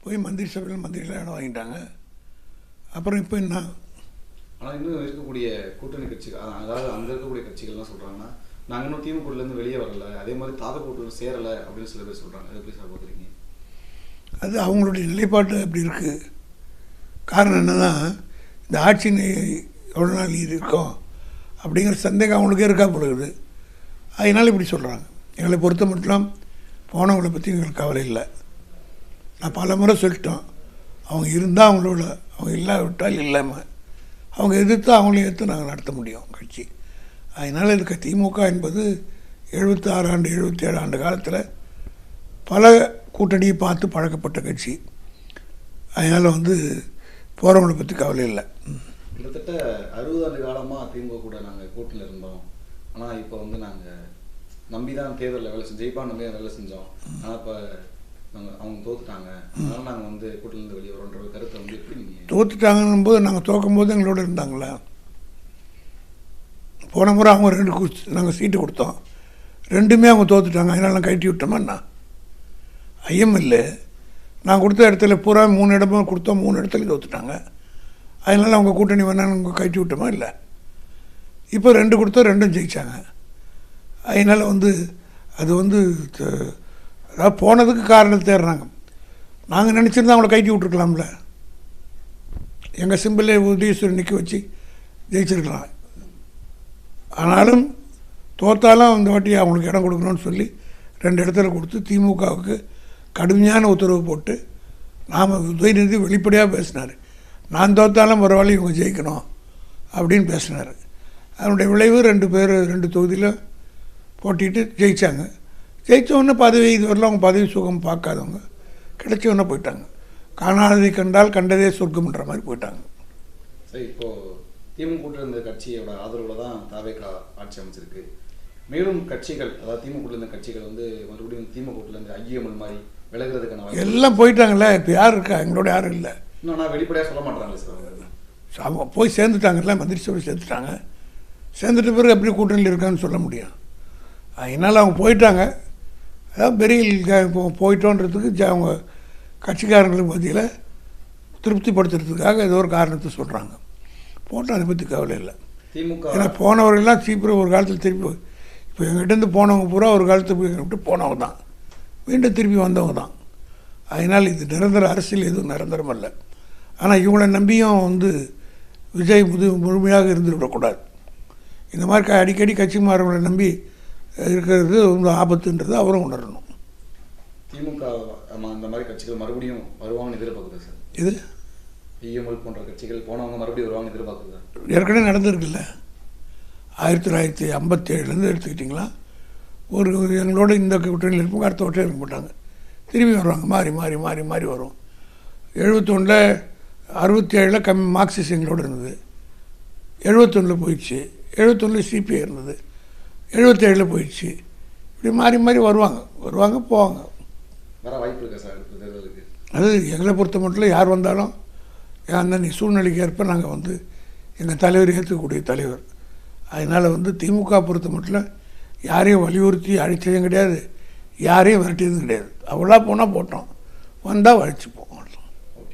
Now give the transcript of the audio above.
போய் மந்திரி சபையில் மந்திரிலாம் இடம் வாங்கிட்டாங்க. அப்புறம் இப்போ என்ன? ஆனால் இன்னும் இருக்கக்கூடிய கூட்டணி கட்சிகள், அதாவது அங்கே இருக்கக்கூடிய கட்சிகள்லாம் சொல்கிறாங்கன்னா, நாங்கள் இன்னும் திமுகலேருந்து வெளியே வரல, அதே மாதிரி தாத கூட்டணி சேரலை அப்படின்னு சில பேர் சொல்கிறாங்க. அதை எப்படி சார் பார்க்குறீங்க? அது அவங்களுடைய நிலைப்பாட்டு அப்படி இருக்குது. காரணம் என்னன்னா, இந்த ஆட்சி எவ்வளோ நாள் இருக்கோம் அப்படிங்கிற சந்தேகம் அவங்களுக்கே இருக்கா போடுது. அதனால் இப்படி சொல்கிறாங்க. எங்களை பொறுத்த மட்டும் போனவங்களை பற்றி எங்களுக்கு கவலை இல்லை. நான் பல முறை சொல்லிட்டோம், அவங்க இருந்தால் அவங்களோட, அவங்க இல்லாவிட்டால் இல்லாமல், அவங்க எதிர்த்து அவங்களே எடுத்து நாங்கள் நடத்த முடியும் கட்சி. அதனால் இருக்க திமுக என்பது 76 ஆண்டு 77 ஆண்டு காலத்தில் பல கூட்டணியை பார்த்து பழக்கப்பட்ட கட்சி. அதனால் போகிறவங்களை பற்றி கவலை இல்லை. கிட்டத்தட்ட 60 ஆண்டு காலமாக திமுக கூட நாங்கள் கூட்டணியில் இருந்தோம். ஆனால் இப்போ நாங்கள் நம்பி தான் தேர்தலில் வேலை செஞ்சோம், ஜெயிப்பா நம்பி தான் வேலை செஞ்சோம். ஆனால் இப்போ அவங்க தோத்துட்டாங்க, அதனால நாங்கள் கூட்டணிலேருந்து வெளியே வரோன்ற ஒரு கருத்தை எப்படி நீங்கள்? தோத்துட்டாங்கன்னும் போது நாங்கள் தோக்கும் போது எங்களோட இருந்தாங்களா? போன முறை அவங்க 2 நாங்கள் சீட்டு கொடுத்தோம், 2மே அவங்க தோத்துட்டாங்க. அதனால நான் கட்டி விட்டோமாண்ணா? ஐயம் இல்லை. நான் கொடுத்த இடத்துல பூரா 3 இடமும் கொடுத்தோம், 3 இடத்துல தோத்துட்டாங்க. அதனால் அவங்க கூட்டணி வேணான்னு கட்டி விட்டோமா? இல்லை. இப்போ 2 கொடுத்தோம், 2ம் ஜெயித்தாங்க. அதனால் அது அதாவது போனதுக்கு காரணம் தேடுறாங்க. நாங்கள் நினச்சிருந்தா அவங்கள கட்டி விட்டுருக்கலாம்ல. எங்கள் சிம்பிளே உதயேஸ்வரன் நிற்க வச்சு ஜெயிச்சிருக்கலாம். ஆனாலும் தோத்தாலும் அந்த வாட்டி அவங்களுக்கு இடம் கொடுக்கணும்னு சொல்லி 2 இடத்துல கொடுத்து திமுகவுக்கு கடுமையான உத்தரவு போட்டு நாம் உதயநிதி வெளிப்படையாக பேசினார். நான் தோத்தாலும் பரவாயில்ல, இவங்க ஜெயிக்கணும் அப்படின்னு பேசினார். அதனுடைய விளைவு 2 பேர் 2 தொகுதியில் போட்டிட்டு ஜெயித்தாங்க. ஜெயித்தவொடனே பதவி, இதுவரையில் அவங்க பதவி சுகம் பார்க்காதவங்க கிடைச்சவொன்னே போயிட்டாங்க. காணாததை கண்டால் கண்டதே சொர்க்கம்ன்ற மாதிரி போயிட்டாங்க. சரி, இப்போது திமுக கூட்டணி இருந்த கட்சியோட ஆதரவில் தான் தாவேகா ஆட்சி அமைச்சிருக்கு. மேலும் கட்சிகள், அதாவது திமுக இருந்த கட்சிகள் மறுபடியும் திமுக கூட்டிலேருந்து ஐயமல் மாதிரி விலகிறதுக்கான எல்லாம் போயிட்டாங்கல்ல. இப்போ யார் இருக்கா? எங்களோட யாரும் இல்லை. இன்னும் நான் வெளிப்படையாக சொல்ல மாட்டேறாங்களே சார். அவங்க போய் சேர்ந்துட்டாங்கல்ல, மந்திரி சபை சேர்ந்துட்டாங்க. சேர்ந்துட்ட பிறகு எப்படி கூட்டணியில் இருக்கான்னு சொல்ல முடியும்? அதனால் அவங்க போயிட்டாங்க. அதாவது பெரிய போயிட்டோன்றதுக்கு அவங்க கட்சிக்காரங்களுக்கு மத்தியில் திருப்திப்படுத்துறதுக்காக ஏதோ ஒரு காரணத்தை சொல்கிறாங்க. போட்டால் அதை பற்றி கவலை இல்லை. திமுக ஏன்னா போனவர்கள்லாம் சீக்கிரம் ஒரு காலத்தில் திருப்பி, இப்போ எங்கிட்டேருந்து போனவங்க பூரா ஒரு காலத்துக்கு விட்டு போனவங்க தான், மீண்டும் திருப்பி வந்தவங்க தான். அதனால் இது நிரந்தர அரசியல் எதுவும் நிரந்தரம் இல்லை. ஆனால் இவங்களை நம்பியும் விஜய் முழுமையாக இருந்துவிடக்கூடாது. இந்த மாதிரி அடிக்கடி கட்சி மாறவங்களை நம்பி இருக்கிறது ஆபத்துன்றது அவரும் உணரணும். திமுக அந்த மாதிரி கட்சிகள் மறுபடியும் வருவாங்கன்னு எதிர்பார்க்குது சார். இது ஐஎம்எல் போன்ற கட்சிகள் போனவங்க மறுபடியும் வருவாங்கன்னு எதிர்பார்க்குது. ஏற்கனவே நடந்திருக்குல்ல. 1957 எடுத்துக்கிட்டிங்களா, எங்களோட இந்த கூட்டணியில் இருப்போம், அடுத்த வட்டம் இருக்க மாட்டாங்க, திரும்பி வருவாங்க. மாறி மாறி மாறி மாறி வரும். 71 67 மார்க்சிஸ்ட் எங்களோடு இருந்தது, 71 போயிடுச்சு, 71 சிபிஐ இருந்தது, 77 போயிடுச்சு. இப்படி மாறி மாறி வருவாங்க போவாங்க. வர வாய்ப்பு இருக்கா சார் தேர்தலுக்கு? அது எங்களை பொறுத்த மட்டும் யார் வந்தாலும் அந்த சூழ்நிலைக்கு ஏற்ப நாங்கள் எங்கள் தலைவர் ஏற்றுக்கக்கூடிய தலைவர். அதனால் திமுக பொறுத்த மட்டும் யாரையும் வலியுறுத்தி அழைச்சதும் கிடையாது, யாரையும் விரட்டியதும் கிடையாது. அவ்வளோ போனால் போட்டோம், வந்தால் வழிச்சுப்போம்.